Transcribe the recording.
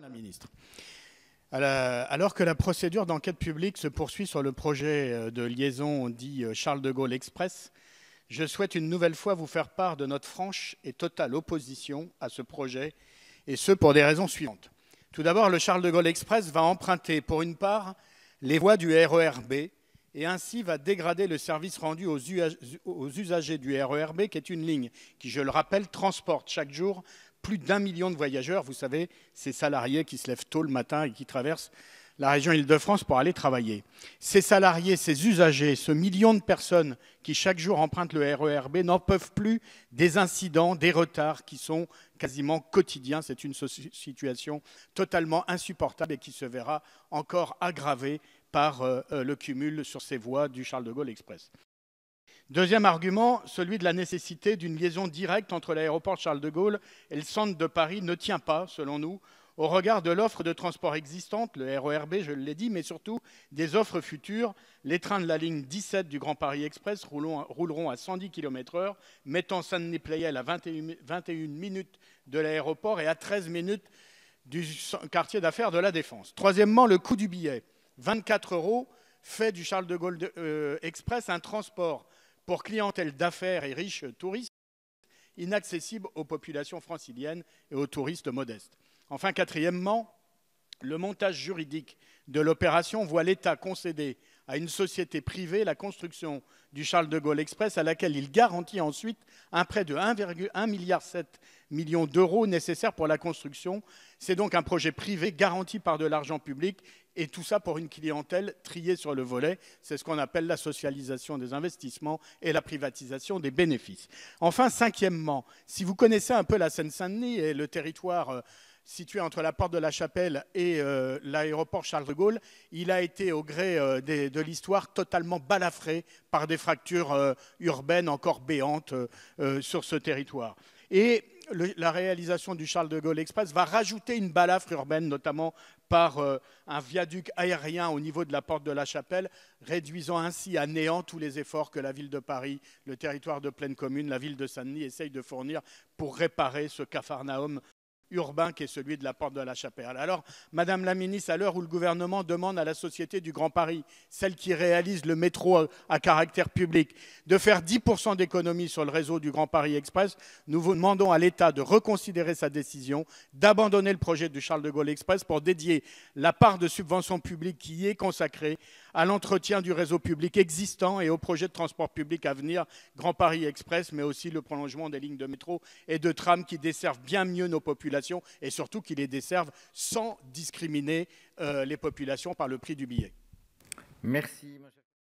La ministre. Alors que la procédure d'enquête publique se poursuit sur le projet de liaison dit Charles de Gaulle Express, je souhaite une nouvelle fois vous faire part de notre franche et totale opposition à ce projet, et ce pour des raisons suivantes. Tout d'abord, le Charles de Gaulle Express va emprunter pour une part les voies du RER B et ainsi va dégrader le service rendu aux usagers du RER B, qui est une ligne qui, je le rappelle, transporte chaque jour plus d'1 million de voyageurs. Vous savez, ces salariés qui se lèvent tôt le matin et qui traversent la région Île-de-France pour aller travailler. Ces salariés, ces usagers, ce million de personnes qui chaque jour empruntent le RER B n'en peuvent plus des incidents, des retards qui sont quasiment quotidiens. C'est une situation totalement insupportable et qui se verra encore aggravée par le cumul sur ces voies du Charles de Gaulle Express. Deuxième argument, celui de la nécessité d'une liaison directe entre l'aéroport Charles de Gaulle et le centre de Paris ne tient pas, selon nous, au regard de l'offre de transport existante, le RER B, je l'ai dit, mais surtout des offres futures. Les trains de la ligne 17 du Grand Paris Express rouleront à 110 km/h, mettant Saint-Denis-Pleyel à 21 minutes de l'aéroport et à 13 minutes du quartier d'affaires de la Défense. Troisièmement, le coût du billet, 24 € fait du Charles de Gaulle Express un transport pour clientèle d'affaires et riches touristes, inaccessible aux populations franciliennes et aux touristes modestes. Enfin, quatrièmement, le montage juridique de l'opération voit l'État concéder à une société privée la construction du Charles de Gaulle Express, à laquelle il garantit ensuite un prêt de 1,7 milliard d'euros nécessaire pour la construction. C'est donc un projet privé garanti par de l'argent public, et tout ça pour une clientèle triée sur le volet. C'est ce qu'on appelle la socialisation des investissements et la privatisation des bénéfices. Enfin, cinquièmement, si vous connaissez un peu la Seine-Saint-Denis et le territoire situé entre la porte de la Chapelle et l'aéroport Charles de Gaulle, il a été, au gré de l'histoire, totalement balafré par des fractures urbaines encore béantes sur ce territoire. Et la réalisation du Charles de Gaulle Express va rajouter une balafre urbaine, notamment par un viaduc aérien au niveau de la porte de la Chapelle, réduisant ainsi à néant tous les efforts que la ville de Paris, le territoire de pleine commune, la ville de Saint-Denis essayent de fournir pour réparer ce capharnaüm urbain qui est celui de la porte de la Chapelle. Alors, Madame la Ministre, à l'heure où le gouvernement demande à la Société du Grand Paris, celle qui réalise le métro à caractère public, de faire 10% d'économie sur le réseau du Grand Paris Express, nous vous demandons à l'État de reconsidérer sa décision, d'abandonner le projet du Charles de Gaulle Express pour dédier la part de subvention publique qui y est consacrée à l'entretien du réseau public existant et au projet de transport public à venir, Grand Paris Express, mais aussi le prolongement des lignes de métro et de tram qui desservent bien mieux nos populations et surtout qui les desservent sans discriminer les populations par le prix du billet. Merci.